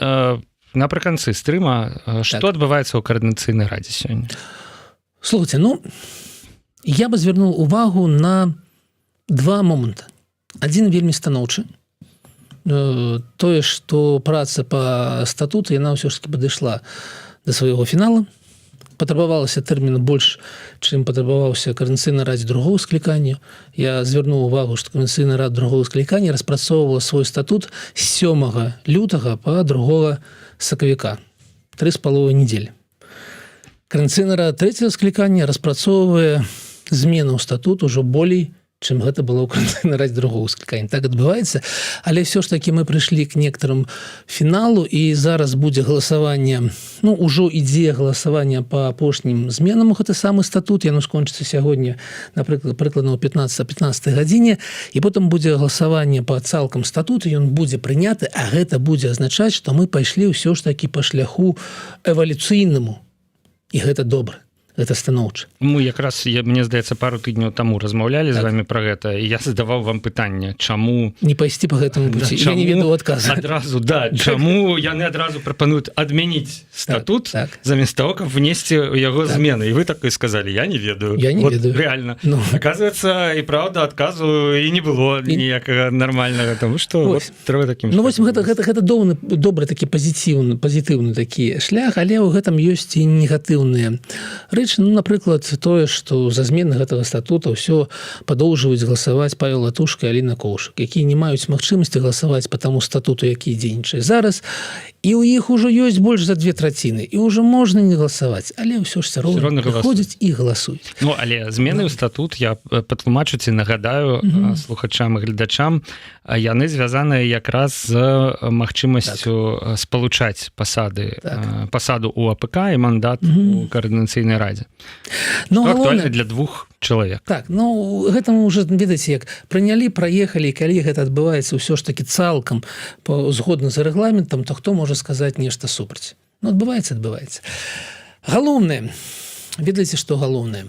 напрыканцы стрыма, што адбываецца ў каардынацыйнай радзе сёння? Слухайте, ну, я бы звярнуў увагу на 2 моманты. Адзін вельмі станоўчы. Тое, што праца па статуту, яна ўсё ж таки падышла да свайго фінала. патрабавалася тэрміна больш, чым патрабаваўся Координацыйнай радзе другого склікання. Я звярнуў увагу, што Координацыйная рада другого склікання распрацоўвала свой статут з 7 лютага па 2 сакавіка. 3,5 недзелі. Координацыйная рада трэцяга склікання распрацоўвае змену ў статут ужо болей, чым гэта было ў Координацыйнай радзе другого склікання. Так адбываецца, але ўсё ж такі мы прыйшлі к некаторым фіналу, і зараз будзе галасаванне, ўжо ідзе галасаванне па апошнім зменам у гэты самы статут, яно скончыцца сягоння, напрыклад, прыкладна ў 15 гадзіне, і потым будзе галасаванне па цалкам статуту, ён будзе прыняты, а гэта будзе азначаць, што мы пайшлі ўсё ж такі па шляху эвалюцыйнаму, і гэта добра. Это станоўча. Мы якраз, мне здаецца, пару тыдняў таму размаўлялі з вами пра гэта, і я задаваў вам пытанне, чаму не пайсці по гэтаму пуці. Я не ведаю адказу. Адразу, чаму яны адразу прапануюць адмяніць статут замест того, каб внесці ў яго змены. І вы так і сказалі, я не ведаю. Я не ведаю. Реально. Оказывается, і правда, адказу і не было ніякага нармальнага, тому што трэба такім. Гэта добры такі пазітыўны такі шлях, але ў гэтым ёсць і негатыўныя рэчы, напрыклад, тое, што за змены гэтага статута ўсё падоўжваюць галасаваць Павел Латушка і Аліна Коўшак, якія не маюць магчымасці галасаваць па таму статуту, які дзейнічае зараз, і ў іх ужо ёсць больш за 2/3, і ўжо можна не галасаваць, але ўсё ж все роўна прыходзяць і галасуюць. Але змены ў статут, я патлумачу ці нагадаю слухачам і гледачам, яны звязаныя якраз з магчымасцю спалучаць пасаду ў АПК і мандат у Координацыйнай радзе. Актуальна для 2 чалавек. Так, гэта мы уже, ведаеце, як прынялі, праехалі, калі гэта адбываецца ўсё ж такі цалкам згодна з рэгламентам, то хто можа сказаць нешта супраць? Адбываецца. Галоўнае, ведаеце, што галоўнае?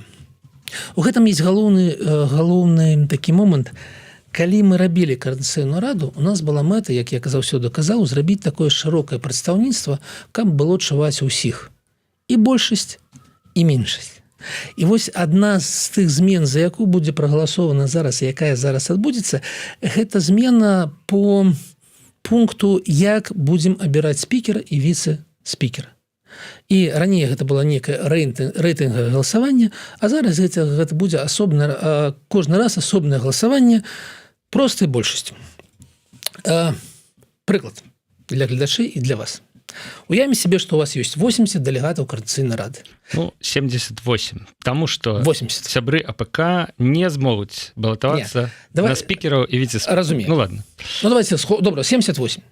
У гэтым ёсць галоўны такі момант. Калі мы рабілі Координацыйную раду, у нас была мэта, як я заўсёды казаў, зрабіць такое шырокае прадстаўніцтва, каб было чуваць усіх. І большасць, і меншасць. І вось адна з тых змен, за якую будзе прагаласована зараз, якая зараз адбудзецца, гэта змена по пункту, як будзем абіраць спікера і віцэ-спікера. І раней гэта было некае рэйтынгавае галасаванне, а зараз гэта будзе кожны раз асобнае галасаванне простай большасцю. Прыклад для гледачэй і для вас. Уявім себе, што у вас ёсць 80 дэлегатаў Координацыйнай рады. 78. Таму што сябры АПК не змогуць балатавацца на спікераў і віцэ-спікераў. Разумею. Ладно. Давайте, добра, 78.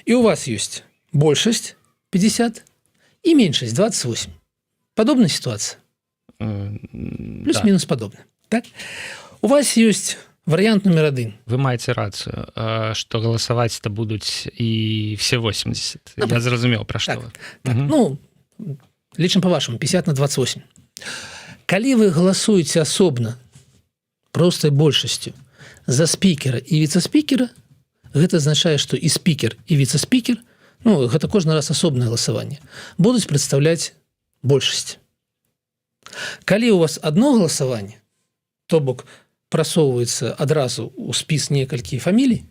І у вас ёсць большасць 50 і меншасць 28. Падобная сітуацыя? Плюс-мінус падобна. Так? У вас ёсць варыянт номер 1. Вы маеце рацыю, што галасаваць-то будуць і все 80. Я зразумеў, пра што. Лічым па-вашаму, 50/28. Калі вы галасуеце асобна простай большасцю за спікера і віцэ-спікера, гэта азначае, што і спікер, і віцэ-спікер, гэта кожны раз асобнае галасаванне, будуць прадстаўляць большасць. Калі у вас одно галасаванне, то бок прасоўваецца адразу ў спіс некалькі фамілій,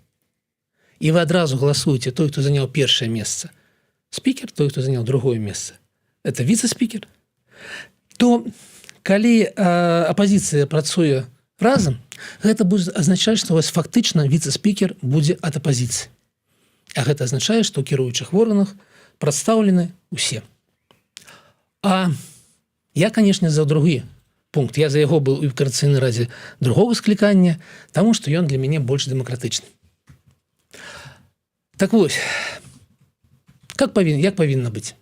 і вы адразу галасуеце той, хто заняў першае месца, спікер, той, хто заняў другое месца, это віцэ-спікер, то калі апазіцыя працуе разам, гэта будзе азначаць, што у вас фактычна віцэ-спікер будзе ад апазіцыі. А гэта азначае, што ў кіруючых органах прадстаўлены ўсе. А я, канешне, за другі пункт. Я за яго быў і ў Координацыйнай радзе другого склікання, таму што ён для мяне больш дэмакратычны. Так вось, як павінна быць?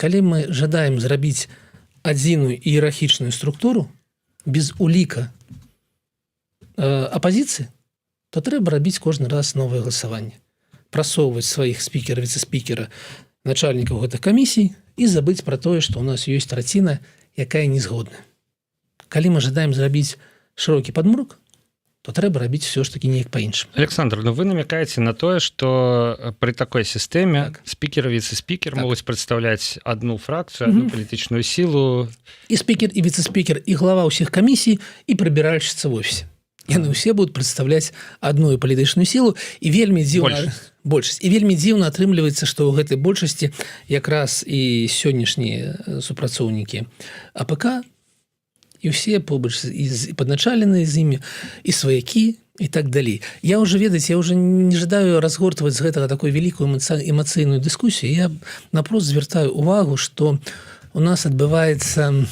Калі мы жадаем зрабіць адзіную іерархічную структуру без уліка апазіцыі, то трэба рабіць кожны раз новае галасаванне. Прасоўваць сваіх спікера, віцэ-спікера, начальнікаў гэтых камісій і забыць пра тое, што ў нас ёсць траціна, якая не згодна. Калі мы жадаем зрабіць шырокі падмурок, то трэба рабіць все ж таки неяк па-іншаму. Александр, вы намякаеце на тое, што пры такой сістэме спікер і віцэ-спікер могуць прадстаўляць одну фракцыю, одну палітычную сілу. І спікер, і віцэ-спікер, і глава ўсіх камісій, і прыбіральшыца в офісе. яны ўсе будуць прадстаўляць адную палітычную сілу і вельмі дзіўна большасць і вельмі дзіўна атрымліваецца, што ў гэтай большасці якраз і сённяшнія супрацоўнікі АПК і ўсе побач і падначаленыя з імі і сваякі і так далей. Я уже ведаць, я уже не жадаю разгортваць з гэтага такой вялікую эмацыйную дыскусію. Я напрост звяртаю увагу, што у нас адбываецца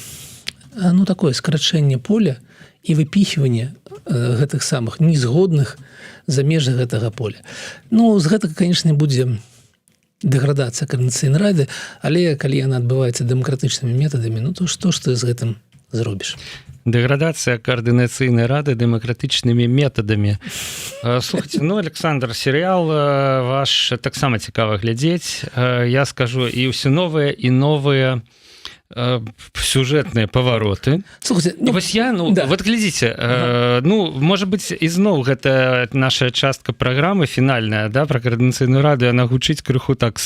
такое скарачэнне поля і выпіхванне гэтых самых незгодных за межы гэтага поля. З гэтага, канешне, будзе дэградацыя Координацыйнай рады, але калі яна адбываецца дэмакратычнымі метадамі, то што ж ты з гэтым зробіш? Дэградацыя Координацыйнай рады дэмакратычнымі метадамі. Слухайте, Александр, серыял ваш таксама цікава глядзець. Я скажу, і ўсё новыя і новыя сюжэтныя павароты. Слухайте, вось я, вот глядзіце, можа быць, ізноў гэта наша частка праграмы фінальная, да, пра Координацыйную раду, яна гучыць крыху так,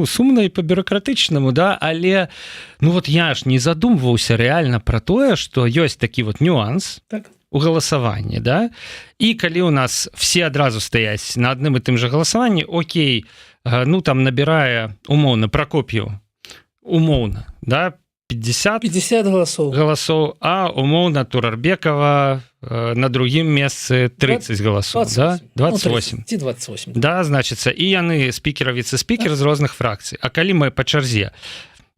сумна і па-бюракратычнаму, да, але, вот я ж не задумваўся рэальна пра тое, што ёсць такі вот нюанс у галасаванні, да, і калі у нас все адразу стаяць на адным і тым жа галасаванні, окей, там набірае умоўна Прокоп'еў, умоўна, да, 50 галасоў, а умоўна Турарбекова на другім месцы 30 галасоў, 28. Да, значыцца, і яны спікера, віцэ-спікер з розных фракцый. А калі мы па чарзе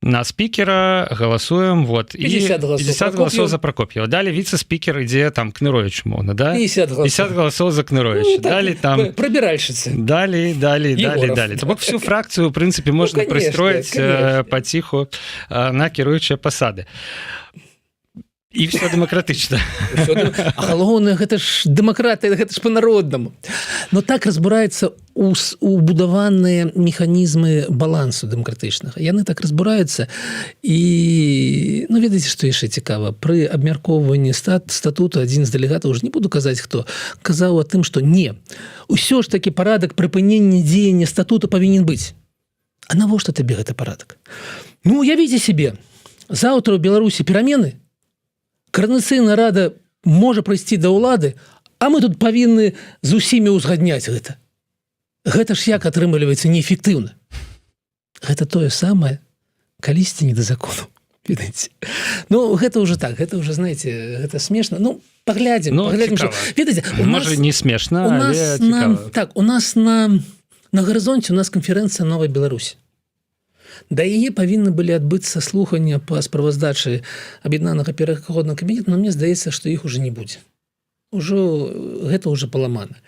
на спікера галасуем, 50 галасоў за Прокоп'ева. Далі віцэ-спікер ідзе там Кныровіч, умоўна, да? 50 галасоў за Кныровіча. Далі там... Прабіральшыцы. Далі. То бок всю фракцыю, у прынцыпе, можна прыстроіць паціху на кіруючыя пасады. І все дэмакратычна. А галоўнае, гэта ж дэмакратыя, гэта ж па-народнаму. Но так разбураюцца убудаваныя механізмы балансу дэмакратычнага. Яны так разбураюцца. І, ведаеце, што яшчэ цікава? Пры абмяркоўванні статуту адзін з дэлегатаў, уже не буду казаць хто, казаў о тым, што не. Усё ж такі парадак прыпынення дзеяння статуту павінен быць. А навошта табе гэты парадак? Уявіце себе, заўтра ў Беларусі перамены, Координацыйная рада можа прыйсці да ўлады, а мы тут павінны з усімі ўзгадняць гэта. Гэта ж як атрымліваецца неэфектыўна. Гэта тое самае, калісьці не да закону. Ведаеце? Гэта ўжо так, гэта ўжо, знаеце, гэта смешна. Паглядзім. Ведаеце, можа не смешна, але цікава. Так, у нас на гарызонце у нас канферэнцыя «Новая Беларусь». Да яе павінны былі адбыцца слухання па справаздачы аб'яднанага пераходнага кабінета, но мне здаецца, што іх уже не будзе. Гэта ўжо паламана.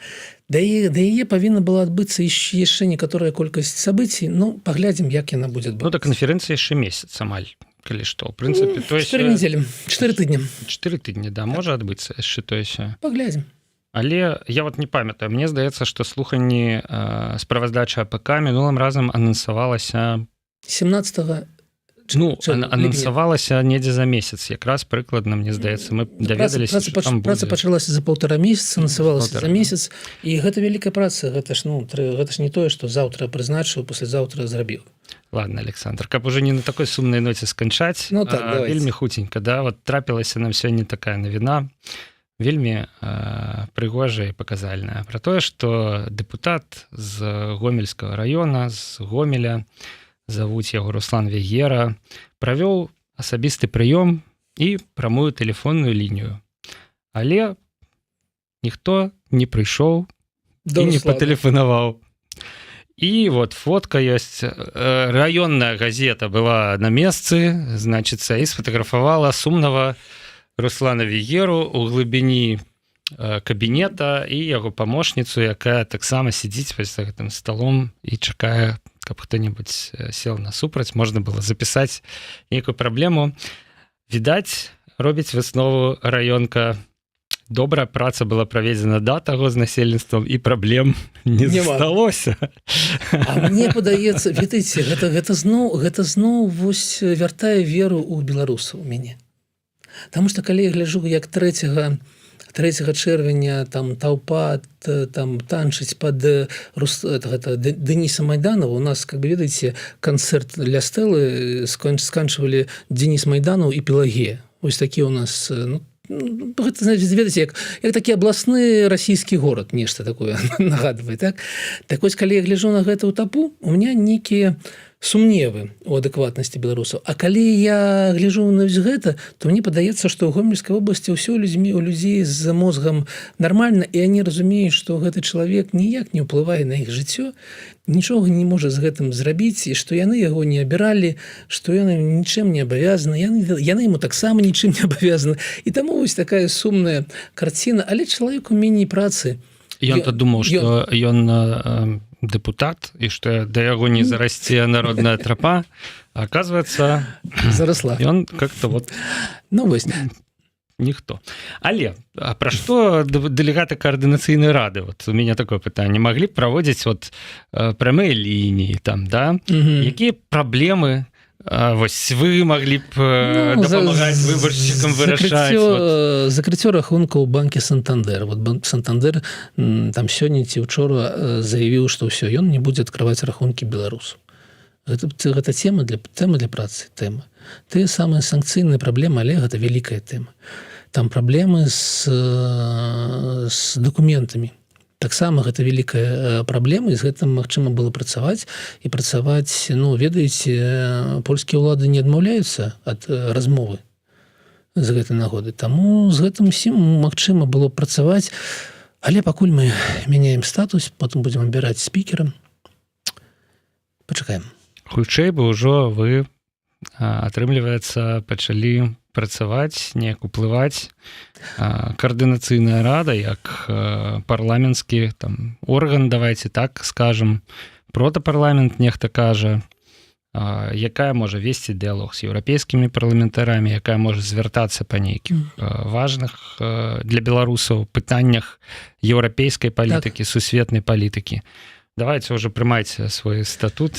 Да яе павінна была адбыцца яшчэ некаторая колькасць сабыцій, паглядзім, як яна будзе адбыцца. Да канферэнцыя яшчэ месяц амаль, калі што. В прынцыпе, 4 недзелі, 4 тыдні. 4 тыдні, да, можа адбыцца яшчэ тое-сё. Паглядзім. Але я не памятаю, мне здаецца, што слуханні справаздачы АПК мінулым разам анансавалася 17-го анансавалася недзе за месяц. Якраз прыкладна, мне здаецца, мы даведаліся, што там будзе. Праца пачалася за 1,5 месяца, анансавалася за месяц, і гэта вялікая праца, гэта ж не тое, што заўтра прызначыў, паслязаўтра зрабіў. Ладно, Александр, каб уже не на такой сумнай ноце сканчаць, вельмі хуценька, да, трапілася нам сёння такая навіна, вельмі прыгожая і паказальная, пра тое, што дэпутат з Гомельскага района, з Гомеля, завуць яго Руслан Вегера, правёў асабісты прыём і прамую тэлефонную лінію. Але ніхто не прыйшоў і не патэлефанаваў. І фотка ёсць. Раённая газета была на месцы, значыцца, і сфотаграфавала сумнага Руслана Вегеру у глыбіні кабінета і яго памочніцу, якая таксама сидзіць за гэтым сталом і чакае, каб хто-небудзь сел насупраць, можна было запісаць нейкую праблему. Відаць, робіць выснову раёнка. Добрая праца была праведзена да таго з насельніцтвам і праблем не засталося. А мне падаецца, ведаеце, гэта зноў вяртае веру ў беларусаў у мяне. Таму што калі я гляджу, як 3 чэрвеня там толпа там танчыць пад Дениса Майданова, у нас, как бы, ведаеце, канцэрт для Стэлы сканчвалі Денис Майданов і Пелагея. Вось такі у нас гэта, значит, ведаеце, як такі абласны расійскі горад, нешта такое нагадвае, так? Так вось, калі я гляджу на гэта ў тапу, у меня нейкія сумневы у адэкватнасці беларусаў. А калі я гляджу на гэта, то мне падаецца, што ў Гомельскай вобласці ўсё у людзей з мозгам нармальна, і они разумеюць, што гэты чалавек ніяк не ўплывае на іх жыццё, нічога не можа з гэтым зрабіць, і што яны яго не абіралі, што яны нічым не абавязаны, яны яму таксама нічым не абавязаны. І таму вось такая сумная карціна, але чалавек у меней працы. Ён-то думаў, што ён депутат, і што да яго не зарасце народная трапа, а оказывается, заросла. Ён как-то вот... Ну, вось. Ніхто. Але пра што дэлегаты каардынацыйнай рады? Вот у меня такое пытанне. Маглі б праводзіць вот прамыя лініі там, да? Якія праблемы вось вы маглі б дапамагаць выбаршчыкам вырашаць? Закрыццё рахунка ў банке Сантандер. Вот банк Сантандер там сёння ці учора заявіў, што ўсё, ён не будзе адкрываць рахункі беларусаў. Гэта тема для працы, тэма. Тыя самыя санкцыйныя праблемы, але гэта вялікая тэма. Там праблемы з дакументамі. Таксама гэта вялікая праблема, і з гэтым магчыма было працаваць. І працаваць, ну, ведаеце, польскія ўлады не адмаўляюцца ад размовы з гэтай нагоды. Таму з гэтым усім магчыма было працаваць. Але пакуль мы мяняем статус, потым будзем абіраць спікера. Пачакаем. Хутчэй бы ўжо вы, атрымліваецца, пачалі працаваць, неяк уплываць. Каардынацыйная рада, як парламенtsкі там орган, давайте так скажем, протапарламент, нехта кажа, якая можа весці дыялог з еўрапейскімі парламентарамі, якая можа звяртацца па нейкіх важных для беларусаў пытаннях еўрапейскай палітыкі, сусветнай палітыкі. Давайте уже прымайце свой статут.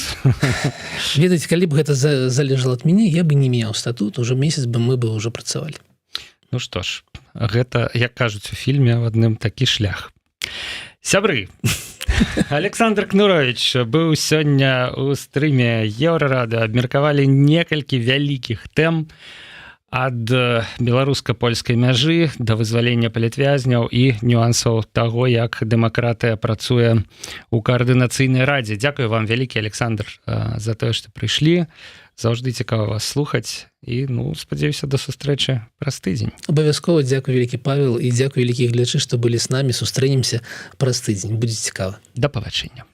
Ведаеце, калі б гэта залежала ад мяне, я бы не меняў статут, уже месяц бы мы бы уже працавалі. Ну што ж, гэта, як кажуць у фільме, в адным такі шлях. Сябры, Александр Кнурович быў сёння ў стрыме Еўрарады, абмеркавалі некалькі вялікіх тэм, ад беларуска-польскай мяжы да вызвалення палітвязняў і нюансаў таго, як дэмакратыя працуе ў каардынацыйнай радзе. Дзякую вам вялікі, Александр, за тое, што прыйшлі. Заўжды цікава вас слухаць і, ну, спадзяюся, да сустрэчы праз тыдзень. Абавязкова дзякую, вялікі Павел, і дзякую, вялікі гледачы, што былі з намі. Сустрэнемся праз тыдзень. Будзе цікава. Да пабачэння.